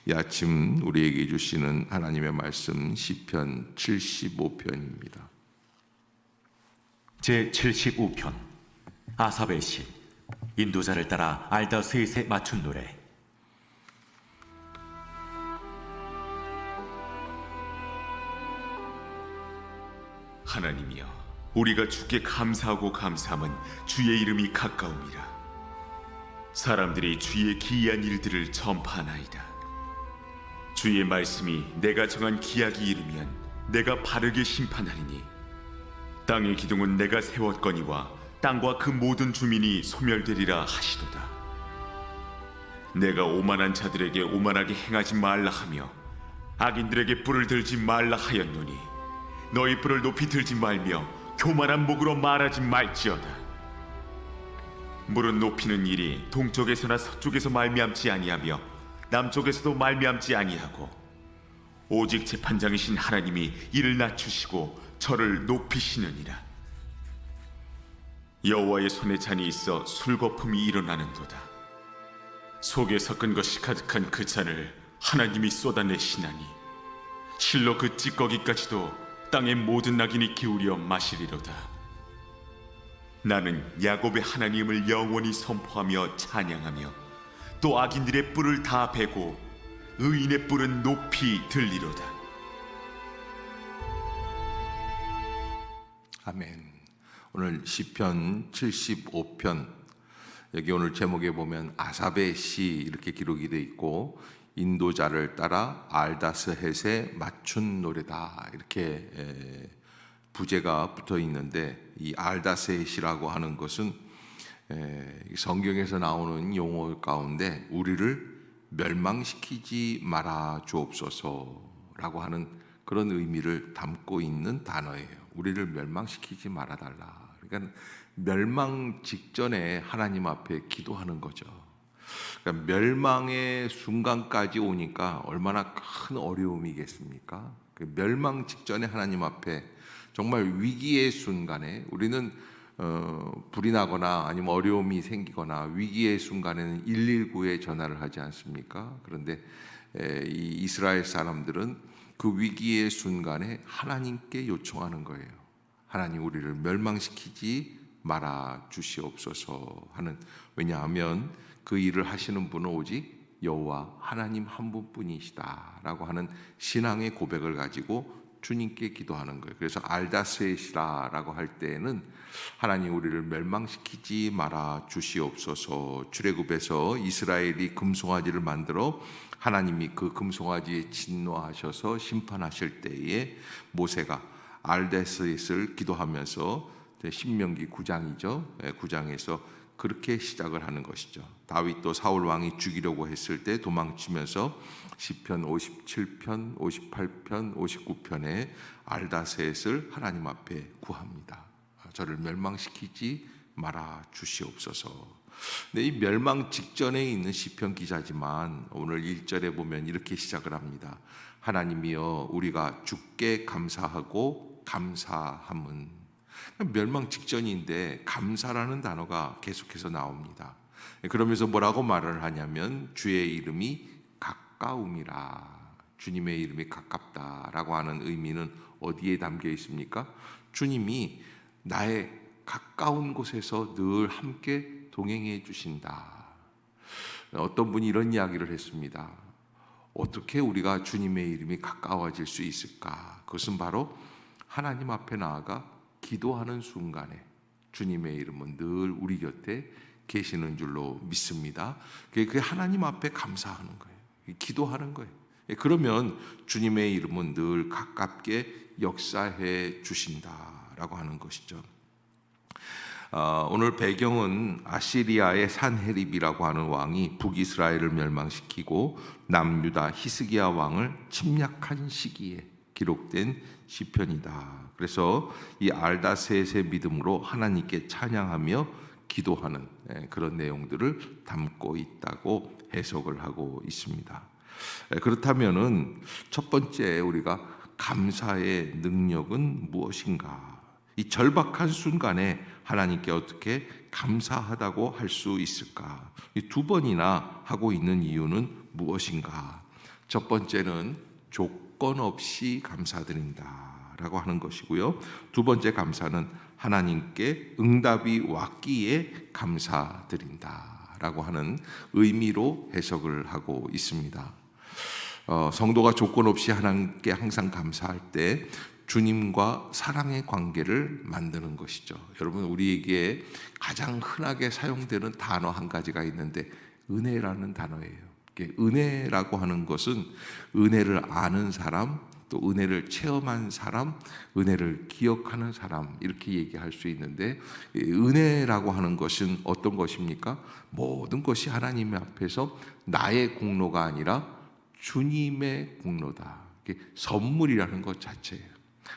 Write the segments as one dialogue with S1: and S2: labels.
S1: 이 아침 우리에게 주시는 하나님의 말씀 시편 75편입니다.
S2: 제75편 아삽의 시. 인도자를 따라 알다 셋에 맞춘 노래.
S3: 하나님이여, 우리가 주께 감사하고 감사함은 주의 이름이 가까움이라. 사람들이 주의 기이한 일들을 전파하나이다. 주의 말씀이 내가 정한 기약이 이르면 내가 바르게 심판하리니, 땅의 기둥은 내가 세웠거니와 땅과 그 모든 주민이 소멸되리라 하시도다. 내가 오만한 자들에게 오만하게 행하지 말라 하며 악인들에게 뿔을 들지 말라 하였노니, 너희 뿔을 높이 들지 말며 교만한 목으로 말하지 말지어다. 물은 높이는 일이 동쪽에서나 서쪽에서 말미암지 아니하며 남쪽에서도 말미암지 아니하고, 오직 재판장이신 하나님이 이를 낮추시고 저를 높이시느니라. 여호와의 손에 잔이 있어 술거품이 일어나는도다. 속에 섞은 것이 가득한 그 잔을 하나님이 쏟아내시나니, 실로 그 찌꺼기까지도 땅의 모든 낙인이 기울여 마시리로다. 나는 야곱의 하나님을 영원히 선포하며 찬양하며 또 악인들의 뿔을 다 베고 의인의 뿔은 높이 들리로다.
S1: 아멘. 오늘 시편 75편, 여기 오늘 제목에 보면 아삽의 시 이렇게 기록이 되어 있고, 인도자를 따라 알다스헷에 맞춘 노래다 이렇게 부제가 붙어 있는데, 이 알다스헷이라고 하는 것은 성경에서 나오는 용어 가운데 우리를 멸망시키지 말아 주옵소서라고 하는 그런 의미를 담고 있는 단어예요. 우리를 멸망시키지 말아 달라. 그러니까 멸망 직전에 하나님 앞에 기도하는 거죠. 그러니까 멸망의 순간까지 오니까 얼마나 큰 어려움이겠습니까? 그 멸망 직전에 하나님 앞에 정말 위기의 순간에 우리는 불이 나거나 아니면 어려움이 생기거나 위기의 순간에는 119에 전화를 하지 않습니까? 그런데 이 이스라엘 사람들은 그 위기의 순간에 하나님께 요청하는 거예요. 하나님, 우리를 멸망시키지 말아 주시옵소서 하는, 왜냐하면 그 일을 하시는 분은 오직 여호와 하나님 한 분뿐이시다라고 하는 신앙의 고백을 가지고 주님께 기도하는 거예요. 그래서 알다스헷이라고 할 때에는 하나님, 우리를 멸망시키지 말아 주시옵소서. 출애굽에서 이스라엘이 금송아지를 만들어 하나님이 그 금송아지에 진노하셔서 심판하실 때에 모세가 알다스헷을 기도하면서, 신명기 9장이죠. 9장에서 그렇게 시작을 하는 것이죠. 다윗도 사울 왕이 죽이려고 했을 때 도망치면서 시편 57편, 58편, 59편에 알다스헷을 하나님 앞에 구합니다. 저를 멸망시키지 말아 주시옵소서. 근데 이 멸망 직전에 있는 시편 기자지만 오늘 1절에 보면 이렇게 시작을 합니다. 하나님이여, 우리가 주께 감사하고 감사함은. 멸망 직전인데 감사라는 단어가 계속해서 나옵니다. 그러면서 뭐라고 말을 하냐면, 주의 이름이 가까움이라. 주님의 이름이 가깝다라고 하는 의미는 어디에 담겨 있습니까? 주님이 나의 가까운 곳에서 늘 함께 동행해 주신다. 어떤 분이 이런 이야기를 했습니다. 어떻게 우리가 주님의 이름이 가까워질 수 있을까? 그것은 바로 하나님 앞에 나아가 기도하는 순간에 주님의 이름은 늘 우리 곁에 계시는 줄로 믿습니다. 그게 하나님 앞에 감사하는 거예요. 기도하는 거예요. 그러면 주님의 이름은 늘 가깝게 역사해 주신다라고 하는 것이죠. 오늘 배경은 아시리아의 산헤립이라고 하는 왕이 북이스라엘을 멸망시키고 남유다 히스기야 왕을 침략한 시기에 기록된 시편이다. 그래서 이 알다스헷의 믿음으로 하나님께 찬양하며 기도하는 그런 내용들을 담고 있다고 해석을 하고 있습니다. 그렇다면은 첫 번째, 우리가 감사의 능력은 무엇인가? 이 절박한 순간에 하나님께 어떻게 감사하다고 할 수 있을까? 이 두 번이나 하고 있는 이유는 무엇인가? 첫 번째는 조건 없이 감사드린다라고 하는 것이고요. 두 번째 감사는 하나님께 응답이 왔기에 감사드린다라고 하는 의미로 해석을 하고 있습니다. 성도가 조건 없이 하나님께 항상 감사할 때 주님과 사랑의 관계를 만드는 것이죠. 여러분, 우리에게 가장 흔하게 사용되는 단어 한 가지가 있는데 은혜라는 단어예요. 은혜라고 하는 것은 은혜를 아는 사람, 또 은혜를 체험한 사람, 은혜를 기억하는 사람, 이렇게 얘기할 수 있는데, 은혜라고 하는 것은 어떤 것입니까? 모든 것이 하나님 앞에서 나의 공로가 아니라 주님의 공로다. 선물이라는 것 자체예요.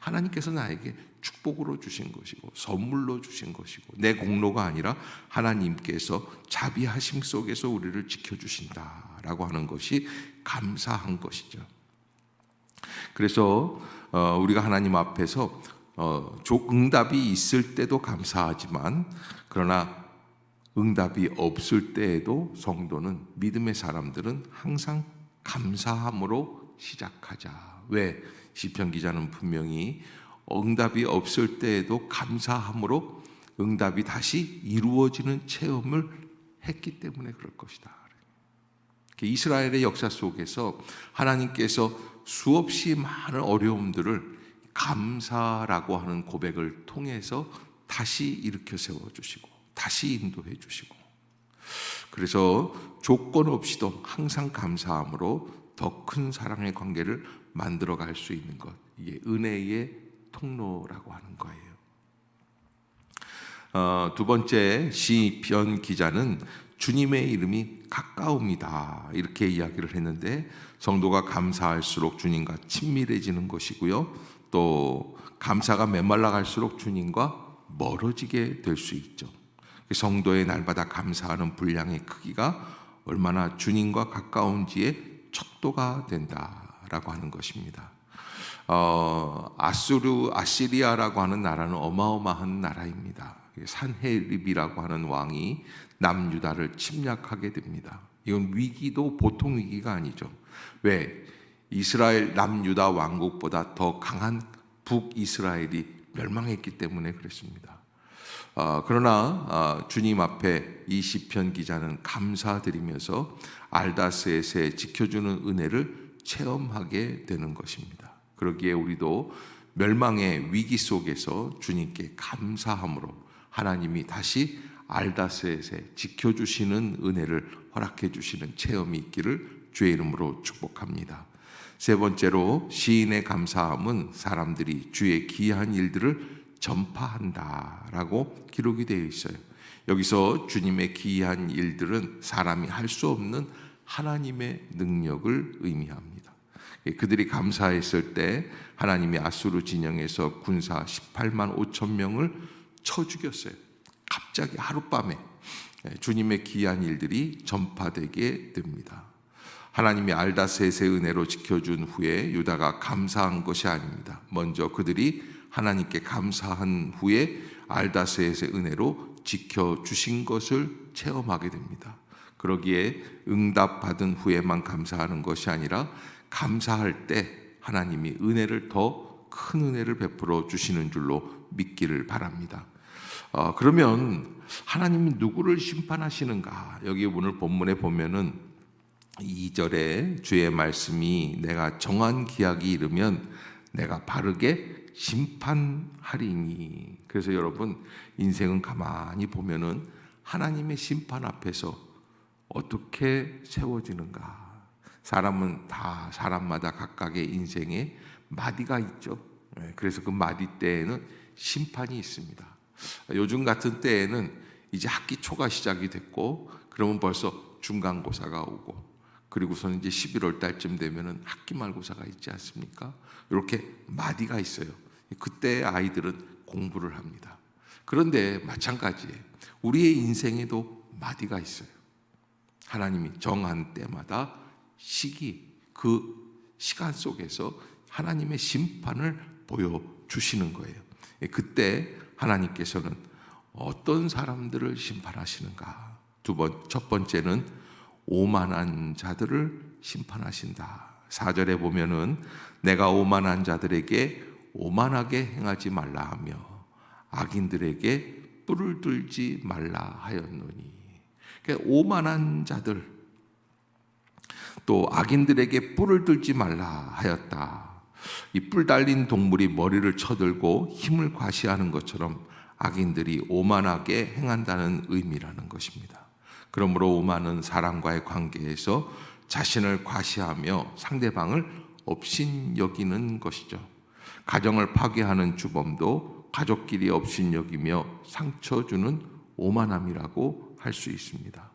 S1: 하나님께서 나에게 축복으로 주신 것이고 선물로 주신 것이고 내 공로가 아니라 하나님께서 자비하심 속에서 우리를 지켜주신다라고 하는 것이 감사한 것이죠. 그래서 우리가 하나님 앞에서 응답이 있을 때도 감사하지만, 그러나 응답이 없을 때에도 성도는, 믿음의 사람들은 항상 감사함으로 시작하자. 왜? 시편 기자는 분명히 응답이 없을 때에도 감사함으로 응답이 다시 이루어지는 체험을 했기 때문에 그럴 것이다. 이스라엘의 역사 속에서 하나님께서 수없이 많은 어려움들을 감사라고 하는 고백을 통해서 다시 일으켜 세워주시고 다시 인도해 주시고, 그래서 조건 없이도 항상 감사함으로 더 큰 사랑의 관계를 만들어 갈 수 있는 것, 이게 은혜의 통로라고 하는 거예요. 두 번째, 시편 기자는 주님의 이름이 가까움이다 이렇게 이야기를 했는데, 성도가 감사할수록 주님과 친밀해지는 것이고요, 또 감사가 메말라 갈수록 주님과 멀어지게 될 수 있죠. 성도의 날마다 감사하는 분량의 크기가 얼마나 주님과 가까운지의 척도가 된다라고 하는 것입니다. 아시리아라고 하는 나라는 어마어마한 나라입니다. 산헤립이라고 하는 왕이 남유다를 침략하게 됩니다. 이건 위기도 보통 위기가 아니죠. 왜? 이스라엘 남유다 왕국보다 더 강한 북이스라엘이 멸망했기 때문에 그랬습니다. 그러나 주님 앞에 이 시편 기자는 감사드리면서 알다스에세 지켜주는 은혜를 체험하게 되는 것입니다. 그러기에 우리도 멸망의 위기 속에서 주님께 감사함으로 하나님이 다시 알다스에세 지켜주시는 은혜를 허락해 주시는 체험이 있기를 주의 이름으로 축복합니다. 세 번째로, 시인의 감사함은 사람들이 주의 기이한 일들을 전파한다라고 기록이 되어 있어요. 여기서 주님의 기이한 일들은 사람이 할 수 없는 하나님의 능력을 의미합니다. 그들이 감사했을 때 하나님이 아수르 진영에서 군사 18만 5천 명을 쳐 죽였어요. 갑자기 하룻밤에 주님의 기이한 일들이 전파되게 됩니다. 하나님이 알다셋의 은혜로 지켜준 후에 유다가 감사한 것이 아닙니다. 먼저 그들이 하나님께 감사한 후에 알다셋의 은혜로 지켜주신 것을 체험하게 됩니다. 그러기에 응답받은 후에만 감사하는 것이 아니라 감사할 때 하나님이 은혜를 더 큰 은혜를 베풀어 주시는 줄로 믿기를 바랍니다. 그러면 하나님이 누구를 심판하시는가? 여기 오늘 본문에 보면은 2절에 주의 말씀이 내가 정한 기약이 이르면 내가 바르게 심판하리니. 그래서 여러분, 인생은 가만히 보면은 하나님의 심판 앞에서 어떻게 세워지는가? 사람은 다 사람마다 각각의 인생에 마디가 있죠. 그래서 그 마디 때에는 심판이 있습니다. 요즘 같은 때에는 이제 학기 초가 시작이 됐고, 그러면 벌써 중간고사가 오고, 그리고서는 이제 11월 달쯤 되면은 학기 말고사가 있지 않습니까? 이렇게 마디가 있어요. 그때 아이들은 공부를 합니다. 그런데 마찬가지예요. 우리의 인생에도 마디가 있어요. 하나님이 정한 때마다 시기, 그 시간 속에서 하나님의 심판을 보여주시는 거예요. 그때 하나님께서는 어떤 사람들을 심판하시는가? 첫 번째는 오만한 자들을 심판하신다 4절에 보면은 내가 오만한 자들에게 오만하게 행하지 말라 하며 악인들에게 뿔을 들지 말라 하였노니. 그러니까 오만한 자들 또 악인들에게 뿔을 들지 말라 하였다. 이 뿔 달린 동물이 머리를 쳐들고 힘을 과시하는 것처럼 악인들이 오만하게 행한다는 의미라는 것입니다. 그러므로 오만은 사람과의 관계에서 자신을 과시하며 상대방을 업신여기는 것이죠. 가정을 파괴하는 주범도 가족끼리 업신여기며 상처 주는 오만함이라고 할 수 있습니다.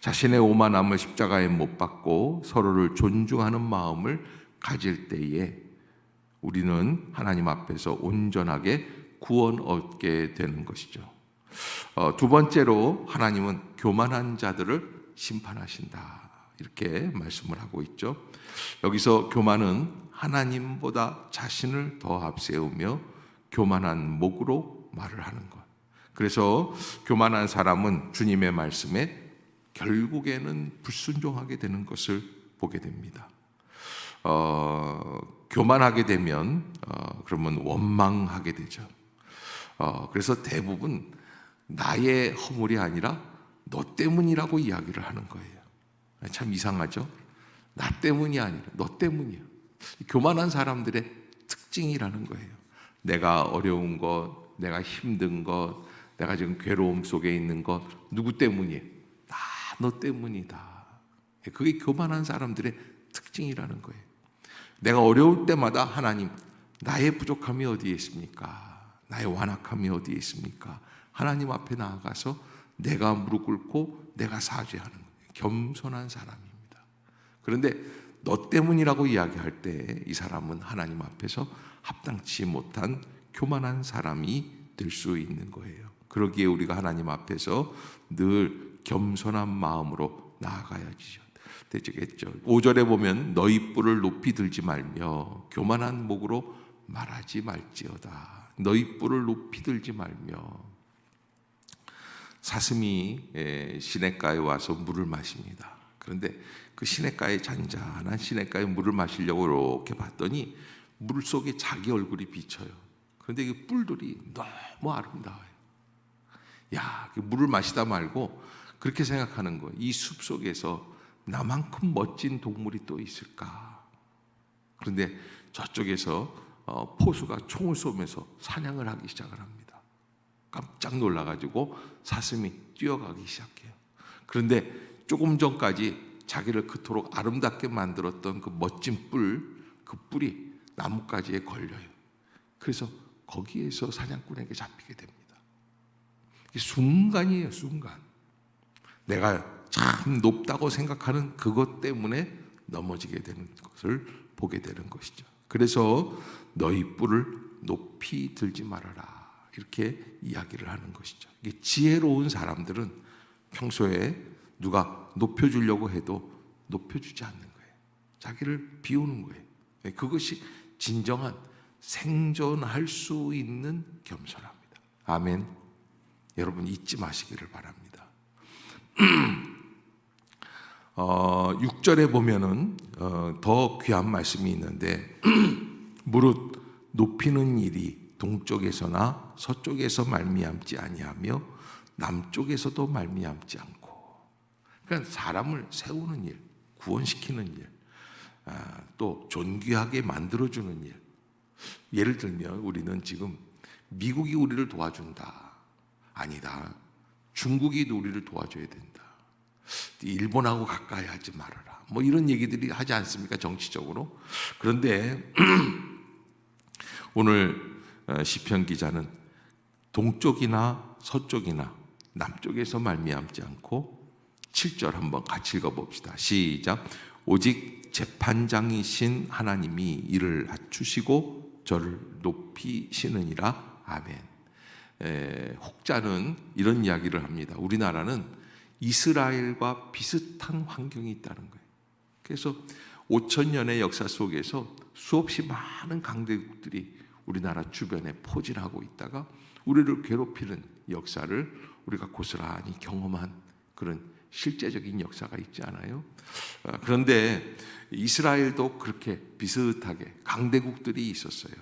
S1: 자신의 오만함을 십자가에 못 박고 서로를 존중하는 마음을 가질 때에 우리는 하나님 앞에서 온전하게 구원 얻게 되는 것이죠. 두 번째로 하나님은 교만한 자들을 심판하신다. 이렇게 말씀을 하고 있죠. 여기서 교만은 하나님보다 자신을 더 앞세우며 교만한 목으로 말을 하는 것. 그래서 교만한 사람은 주님의 말씀에 결국에는 불순종하게 되는 것을 보게 됩니다. 교만하게 되면 그러면 원망하게 되죠. 그래서 대부분 나의 허물이 아니라 너 때문이라고 이야기를 하는 거예요. 참 이상하죠? 나 때문이 아니라 너 때문이야. 교만한 사람들의 특징이라는 거예요. 내가 어려운 것, 내가 힘든 것, 내가 지금 괴로움 속에 있는 것 누구 때문이에요? 너 때문이다. 그게 교만한 사람들의 특징이라는 거예요. 내가 어려울 때마다 하나님, 나의 부족함이 어디에 있습니까? 나의 완악함이 어디에 있습니까? 하나님 앞에 나아가서 내가 무릎 꿇고 내가 사죄하는 거예요. 겸손한 사람입니다. 그런데 너 때문이라고 이야기할 때 이 사람은 하나님 앞에서 합당치 못한 교만한 사람이 될 수 있는 거예요. 그러기에 우리가 하나님 앞에서 늘 겸손한 마음으로 나아가야지 되겠죠. 5절에 보면 너희 뿔을 높이 들지 말며 교만한 목으로 말하지 말지어다. 너희 뿔을 높이 들지 말며. 사슴이 시냇가에 와서 물을 마십니다. 그런데 그 시냇가에 잔잔한 시냇가에 물을 마시려고 이렇게 봤더니 물 속에 자기 얼굴이 비쳐요. 그런데 이 뿔들이 너무 아름다워요. 야, 물을 마시다 말고 그렇게 생각하는 거예요. 이 숲 속에서 나만큼 멋진 동물이 또 있을까? 그런데 저쪽에서 포수가 총을 쏘면서 사냥을 하기 시작을 합니다. 깜짝 놀라가지고 사슴이 뛰어가기 시작해요. 그런데 조금 전까지 자기를 그토록 아름답게 만들었던 그 멋진 그 뿔이 나뭇가지에 걸려요. 그래서 거기에서 사냥꾼에게 잡히게 됩니다. 이게 순간이에요, 순간. 내가 참 높다고 생각하는 그것 때문에 넘어지게 되는 것을 보게 되는 것이죠. 그래서 너희 뿔을 높이 들지 말아라. 이렇게 이야기를 하는 것이죠. 이게 지혜로운 사람들은 평소에 누가 높여주려고 해도 높여주지 않는 거예요. 자기를 비우는 거예요. 그것이 진정한 생존할 수 있는 겸손합니다. 아멘. 여러분 잊지 마시기를 바랍니다. 6절에 보면은 더 귀한 말씀이 있는데 무릇 높이는 일이 동쪽에서나 서쪽에서 말미암지 아니하며 남쪽에서도 말미암지 않고. 그러니까 사람을 세우는 일, 구원시키는 일, 또 존귀하게 만들어주는 일. 예를 들면 우리는 지금 미국이 우리를 도와준다. 아니다. 중국이 우리를 도와줘야 된다. 일본하고 가까이 하지 말아라. 뭐 이런 얘기들이 하지 않습니까? 정치적으로. 그런데 오늘 시편 기자는 동쪽이나 서쪽이나 남쪽에서 말미암지 않고 7절 한번 같이 읽어봅시다. 시작. 오직 재판장이신 하나님이 이를 낮추시고 저를 높이시느니라. 아멘. 혹자는 이런 이야기를 합니다. 우리나라는 이스라엘과 비슷한 환경이 있다는 거예요. 그래서 5,000년의 역사 속에서 수없이 많은 강대국들이 우리나라 주변에 포진하고 있다가 우리를 괴롭히는 역사를 우리가 고스란히 경험한 그런 실제적인 역사가 있지 않아요? 그런데 이스라엘도 그렇게 비슷하게 강대국들이 있었어요.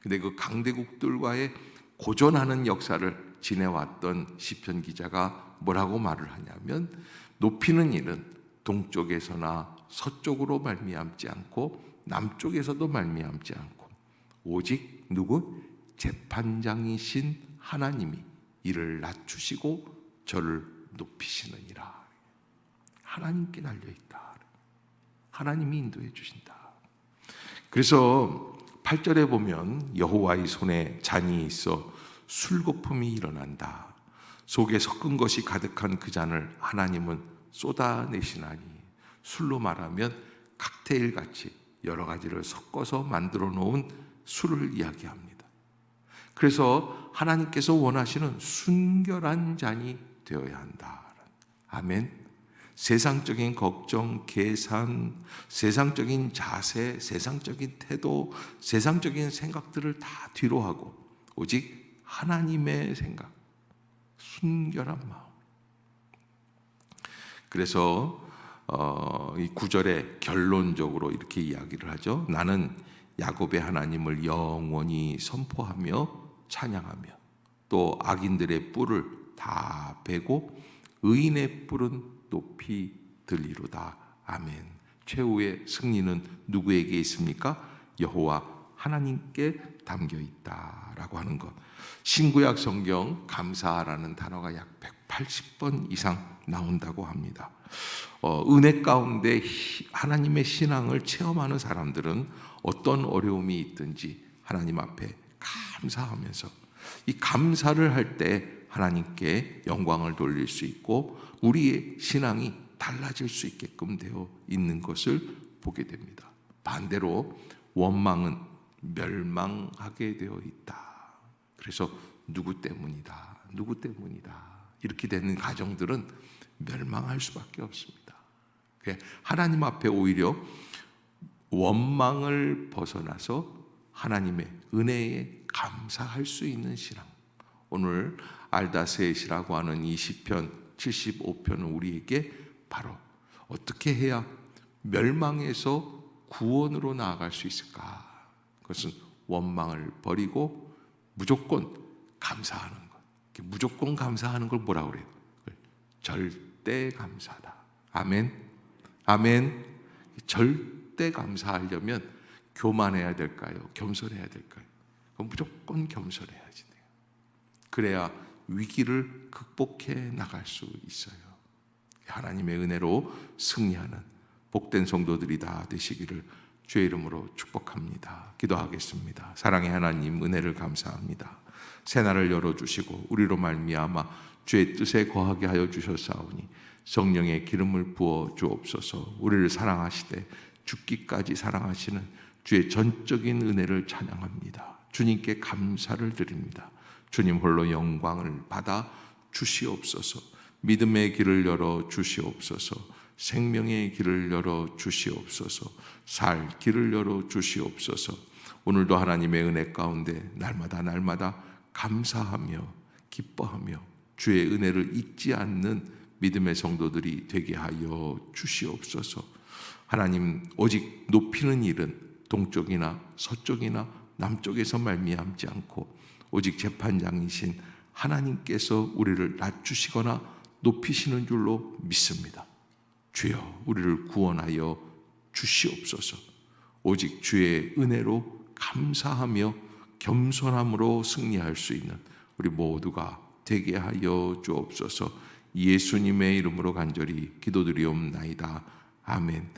S1: 근데 그 강대국들과의 고전하는 역사를 지내왔던 시편 기자가 뭐라고 말을 하냐면, 높이는 일은 동쪽에서나 서쪽으로 말미암지 않고 남쪽에서도 말미암지 않고 오직 누구? 재판장이신 하나님이 이를 낮추시고 저를 높이시느니라. 하나님께 달려있다. 하나님이 인도해 주신다. 그래서 8절에 보면 여호와의 손에 잔이 있어 술거품이 일어난다. 속에 섞은 것이 가득한 그 잔을 하나님은 쏟아내시나니, 술로 말하면 칵테일 같이 여러 가지를 섞어서 만들어 놓은 술을 이야기합니다. 그래서 하나님께서 원하시는 순결한 잔이 되어야 한다. 아멘. 세상적인 걱정, 계산, 세상적인 자세, 세상적인 태도, 세상적인 생각들을 다 뒤로 하고 오직 하나님의 생각, 순결한 마음. 그래서 이 9절에 결론적으로 이렇게 이야기를 하죠. 나는 야곱의 하나님을 영원히 선포하며 찬양하며 또 악인들의 뿔을 다 베고 의인의 뿔은 높이 들리로다. 아멘. 최후의 승리는 누구에게 있습니까? 여호와 하나님께 담겨 있다라고 하는 것. 신구약 성경 감사라는 단어가 약 180번 이상 나온다고 합니다. 은혜 가운데 하나님의 신앙을 체험하는 사람들은 어떤 어려움이 있든지 하나님 앞에 감사하면서, 이 감사를 할 때 하나님께 영광을 돌릴 수 있고 우리의 신앙이 달라질 수 있게끔 되어 있는 것을 보게 됩니다. 반대로 원망은 멸망하게 되어 있다. 그래서 누구 때문이다, 누구 때문이다 이렇게 되는 가정들은 멸망할 수밖에 없습니다. 하나님 앞에 오히려 원망을 벗어나서 하나님의 은혜에 감사할 수 있는 신앙. 오늘 알다셋이라고 하는 이 시편 75편은 우리에게 바로 어떻게 해야 멸망에서 구원으로 나아갈 수 있을까? 그것은 원망을 버리고 무조건 감사하는 것. 무조건 감사하는 걸 뭐라고 그래요? 절대 감사다. 아멘. 아멘. 절대 감사하려면 교만해야 될까요? 겸손해야 될까요? 무조건 겸손해야지 돼요. 그래야 위기를 극복해 나갈 수 있어요. 하나님의 은혜로 승리하는 복된 성도들이 다 되시기를 주의 이름으로 축복합니다. 기도하겠습니다. 사랑의 하나님, 은혜를 감사합니다. 새날을 열어주시고 우리로 말미암아 주의 뜻에 거하게 하여 주셨사오니 성령의 기름을 부어 주옵소서. 우리를 사랑하시되 죽기까지 사랑하시는 주의 전적인 은혜를 찬양합니다. 주님께 감사를 드립니다. 주님 홀로 영광을 받아 주시옵소서. 믿음의 길을 열어 주시옵소서. 생명의 길을 열어 주시옵소서. 살 길을 열어 주시옵소서. 오늘도 하나님의 은혜 가운데 날마다 감사하며 기뻐하며 주의 은혜를 잊지 않는 믿음의 성도들이 되게 하여 주시옵소서. 하나님, 오직 높이는 일은 동쪽이나 서쪽이나 남쪽에서 말미암지 않고 오직 재판장이신 하나님께서 우리를 낮추시거나 높이시는 줄로 믿습니다. 주여, 우리를 구원하여 주시옵소서. 오직 주의 은혜로 감사하며 겸손함으로 승리할 수 있는 우리 모두가 되게 하여 주옵소서. 예수님의 이름으로 간절히 기도드리옵나이다. 아멘.